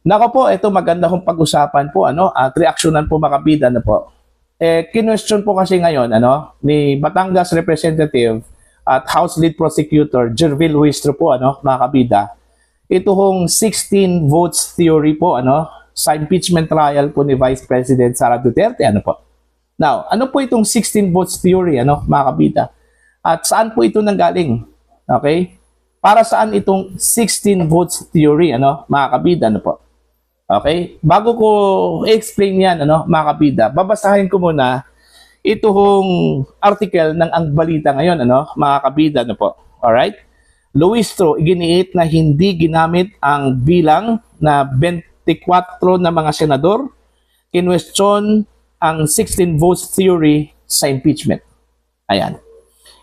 Nako po, ito maganda kong pag-usapan po, at reaksyonan po makabida na po. Kinwestiyon po kasi ngayon, ni Batangas Representative at House Lead Prosecutor Jervil Huistro po, mga kabida. Ito hong 16 votes theory po, sa impeachment trial po ni Vice President Sara Duterte, po. Now, ano po itong 16 votes theory, mga kabida? At saan po ito nanggaling? Okay? Para saan itong 16 votes theory, mga kabida, po? Okay? Bago ko i-explain yan, mga kabida, babasahin ko muna ito hong article ng Ang Balita ngayon, mga kabida, po. Alright? Huistro, iginiit na hindi ginamit ang bilang na 24 na mga senador, kinwestiyon ang 16 votes theory sa impeachment. Ayan.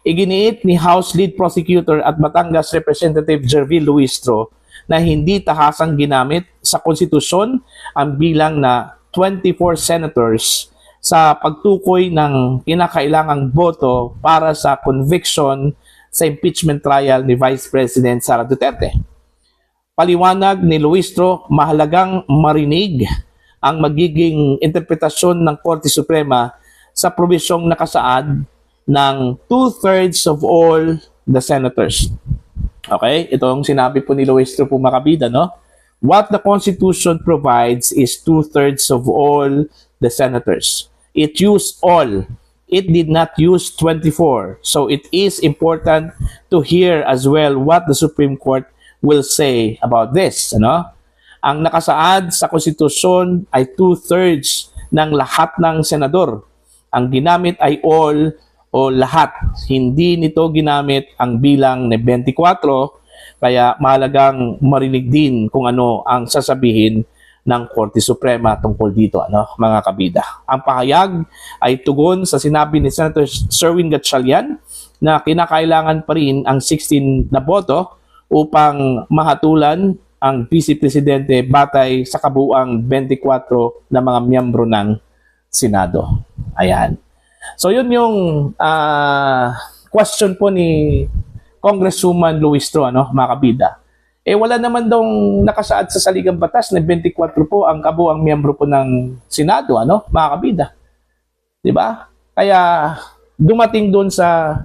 Iginiit ni House Lead Prosecutor at Batangas Representative Jervil Huistro na hindi tahasang ginamit sa konstitusyon ang bilang na 24 senators sa pagtukoy ng kinakailangang boto para sa conviction sa impeachment trial ni Vice President Sara Duterte. Paliwanag ni Huistro, mahalagang marinig ang magiging interpretasyon ng Korte Suprema sa probisyong nakasaad ng 2/3 of all the senators. Okay? Ito ang sinabi po ni Huistro po makabida, What the Constitution provides is 2/3 of all the senators. It used all. It did not use 24. So it is important to hear as well what the Supreme Court will say about this, Ang nakasaad sa konstitusyon ay 2/3 ng lahat ng senador. Ang ginamit ay all o lahat. Hindi nito ginamit ang bilang na 24, kaya mahalagang marinig din kung ano ang sasabihin ng Korte Suprema tungkol dito, mga kabida. Ang pahayag ay tugon sa sinabi ni Senator Sherwin Gatchalian na kinakailangan pa rin ang 16 na boto upang mahatulan ang Vice Presidente batay sa kabuuang 24 na mga miyembro ng Senado. Ayan. So yun yung question po ni Congresswoman Huistro, mga kabida. Wala naman daw nakasaad sa saligang batas na 24 po ang kabuuang miyembro po ng Senado, mga kabida. 'Di ba? Kaya dumating doon sa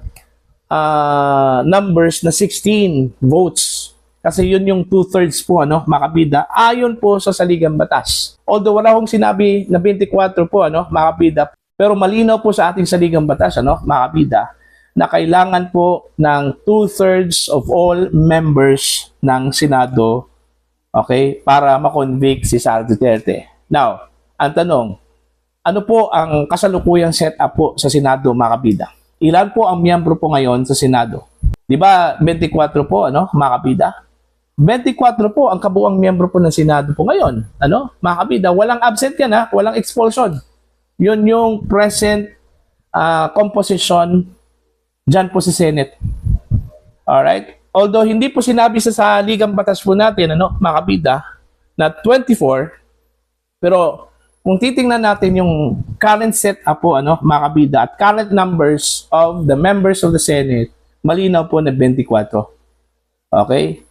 numbers na 16 votes. Kasi yun yung 2/3 po, mga kabida, ayon po sa saligang batas. Although wala akong sinabi na 24 po, mga kabida, pero malinaw po sa ating saligang batas, mga kabida, na kailangan po ng 2/3 of all members ng Senado, okay, para makonvict si Sara Duterte. Now, ang tanong, ano po ang kasalukuyang setup po sa Senado, mga kabida? Ilan po ang miyembro po ngayon sa Senado? Di ba 24 po, mga kabida? 24 po ang kabuuang miyembro po ng Senado po ngayon, mga kabida. Walang absent yan, walang expulsion. Yun yung present composition dyan po sa Senate. Alright? Although hindi po sinabi sa ligang batas po natin, mga kabida, na 24, pero kung titingnan natin yung current setup po, mga kabida, at current numbers of the members of the Senate, malinaw po na 24. Okay?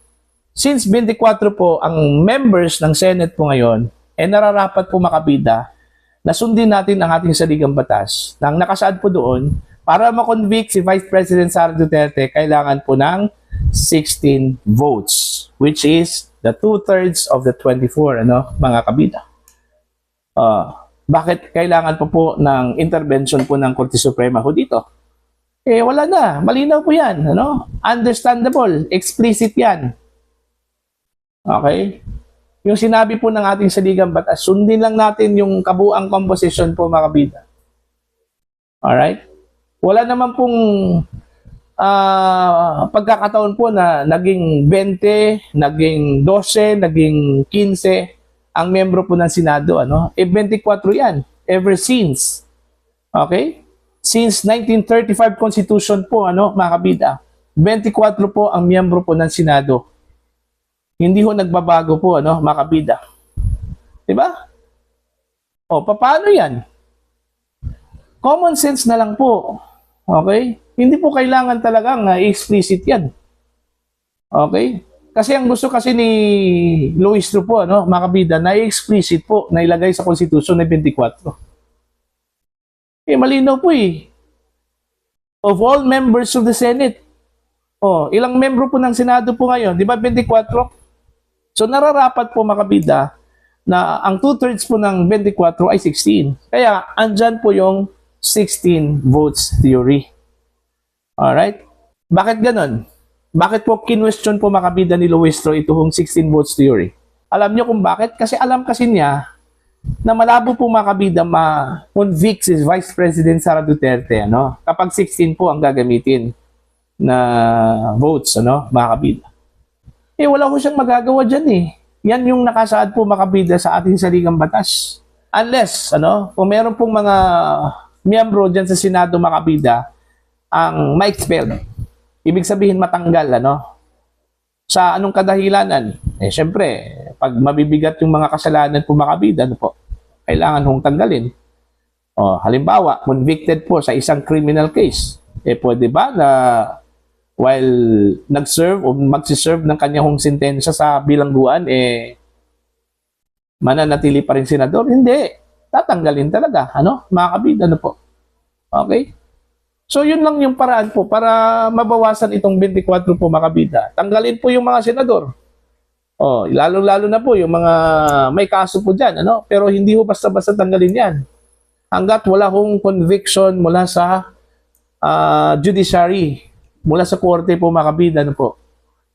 Since 24 po ang members ng Senate po ngayon, nararapat po, mga kabida, na sundin natin ang ating saligang batas. Nang nakasaad po doon, para makonvict si Vice President Sara Duterte, kailangan po ng 16 votes, which is the 2/3 of the 24, mga kabida. Bakit kailangan po ng intervention po ng Korte Suprema po dito? Wala na. Malinaw po yan. Understandable. Explicit yan. Okay? Yung sinabi po ng ating saligang batas, sundin lang natin yung kabuang composition po, mga kabida. Alright? Wala naman pong pagkakataon po na naging 20, naging 12, naging 15 ang miyembro po ng Senado. 24 yan. Ever since. Okay? Since 1935 Constitution po, mga kabida, 24 po ang miyembro po ng Senado. Hindi ho nagbabago po, mga kabida. Diba? Paano yan? Common sense na lang po. Okay? Hindi po kailangan talagang explicit yan. Okay? Kasi ang gusto kasi ni Luistro po, ano, mga kabida, na explicit po na ilagay sa Constitution na 24. Eh, malinaw po eh. Of all members of the Senate, ilang membro po ng Senado po ngayon? Di ba 24? So nararapat po mga kabida na ang 2/3 po ng 24 ay 16. Kaya andyan po yung 16 votes theory. Alright? Bakit ganon? Bakit po kinwestiyon po mga kabida ni Luistro itong 16 votes theory? Alam niyo kung bakit? Kasi alam kasi niya na malabo po mga kabida ma-convict si Vice President Sara Duterte, ano? Kapag 16 po ang gagamitin na votes, ano, mga kabida. Eh, wala ko siyang magagawa dyan eh. Yan yung nakasaad po mga kabida sa ating saligang batas. Unless, ano, kung meron pong mga miyembro dyan sa Senado mga kabida ang ma-expel. Ibig sabihin matanggal, ano? Sa anong kadahilanan? Eh, syempre, pag mabibigat yung mga kasalanan po mga kabida, ano po, kailangan hong tanggalin. Halimbawa, convicted po sa isang criminal case. Eh, pwede ba na while nag-serve o magsiserve ng kanyang sentensya sa bilangguan, eh, mananatili pa rin senador? Hindi. Tatanggalin talaga, ano? Mga kabida, ano po? Okay? So, yun lang yung paraan po para mabawasan itong 24 po mga kabida. Tanggalin po yung mga senador. Lalo-lalo na po yung mga may kaso po dyan, ano? Pero hindi ho basta-basta tanggalin yan. Hanggat wala hong conviction mula sa judiciary, mula sa korte po mga kabida, ano po?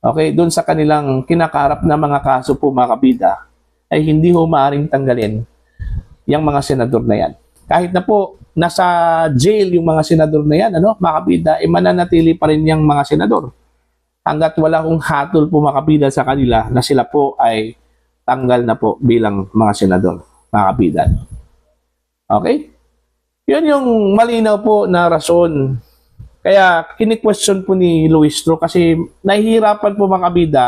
Okay, doon sa kanilang kinakarap na mga kaso po mga kabida, ay hindi ho maaaring tanggalin yung mga senador na yan. Kahit na po nasa jail yung mga senador na yan, ano, mga kabida, mananatili pa rin yung mga senador. Hanggat wala kong hatol po mga kabida sa kanila na sila po ay tanggal na po bilang mga senador, mga kabida. Okay? Yun yung malinaw po na rason. Kaya kini-question po ni Luistro kasi nahihirapan po mga kabida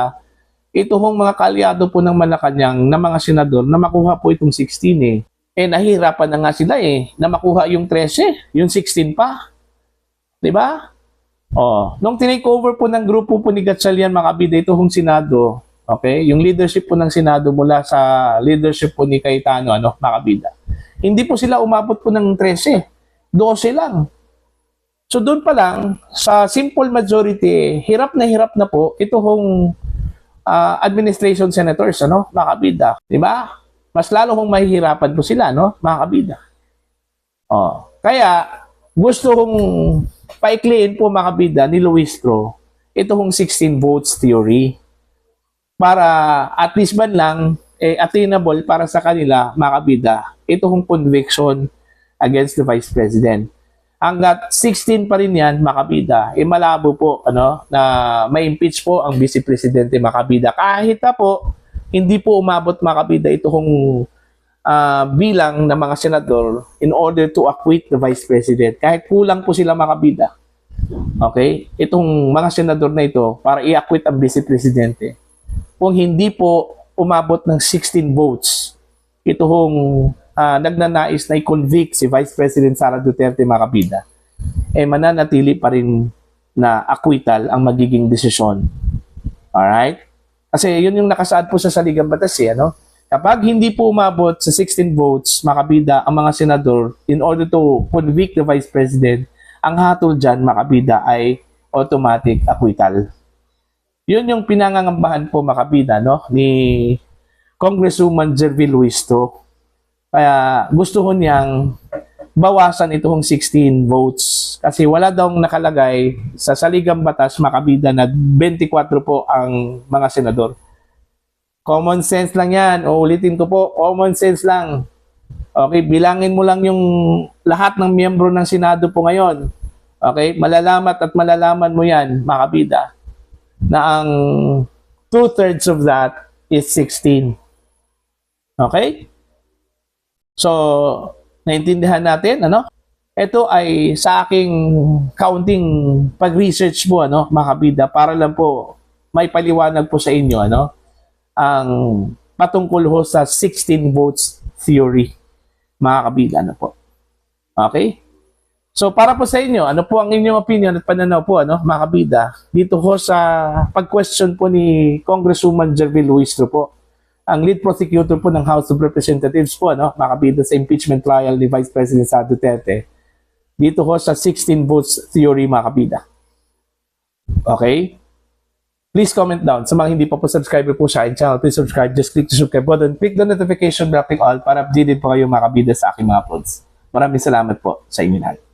itong mga kalyado po ng Malacanang na mga senador na makuha po itong 16 eh. Nahihirapan na nga sila eh na makuha yung 13, yung 16 pa. 'Di ba? Nung tinake over po ng grupo po ni Gatchalian mga kabida itong Senado, okay? Yung leadership po ng Senado mula sa leadership po ni Cayetano, ano, mga kabida. Hindi po sila umabot po ng 13, 12 lang. So doon pa lang, sa simple majority, hirap na po itong administration senators, ano, mga kabida. Diba? Mas lalo kong mahihirapan po sila, no, mga kabida. Kaya, gusto kong paikliin po mga kabida ni Luistro itong 16 votes theory para at least man lang attainable para sa kanila mga kabida itong conviction against the Vice President. Hanggat 16 pa rin yan, makabida, malabo po ano, na may impeach po ang Vice Presidente makabida. Kahit na po, hindi po umabot makabida itong bilang ng mga senador in order to acquit the Vice President. Kahit kulang po sila makabida. Okay? Itong mga senador na ito, para i-acquit ang Vice Presidente. Kung hindi po umabot ng 16 votes, itong nagnanais na i-convict si Vice President Sara Duterte makabida, mananatili pa rin na acquittal ang magiging desisyon. Alright? Kasi yun yung nakasaad po sa saligang batas ano? Kapag hindi po umabot sa 16 votes makabida ang mga senador in order to convict the Vice President, ang hatol dyan makabida ay automatic acquittal. Yun yung pinangangambahan po makabida no? Ni Congresswoman Jervil Luistro. Kaya gusto ko niyang bawasan itong 16 votes kasi wala daw nakalagay sa saligang batas makabida na 24 po ang mga senador. Common sense lang yan. Ulitin ko po, common sense lang. Okay, bilangin mo lang yung lahat ng miyembro ng Senado po ngayon. Okay, malalaman mo yan makabida na ang 2/3 of that is 16. Okay? So, naintindihan natin, ano? Ito ay sa aking counting pag-research po, ano, mga kabida, para lang po may paliwanag po sa inyo, ano, ang patungkol ho sa 16 votes theory, mga kabida, ano po. Okay? So para po sa inyo, ano po ang inyong opinion at pananaw po, ano, mga kabida, dito ho sa pag-question po ni Congresswoman Jervil Luistro po, ang lead prosecutor po ng House of Representatives po, ano, mga kabida, sa impeachment trial ni Vice President Sara Duterte, dito ho sa 16 votes theory, mga kabida. Okay? Please comment down. Sa mga hindi pa po subscriber po sa aking channel, please subscribe. Just click the subscribe button. Click the notification bell, click all para updated po kayo, mga kabida, sa aking mga uploads. Maraming salamat po sa inyo lahat.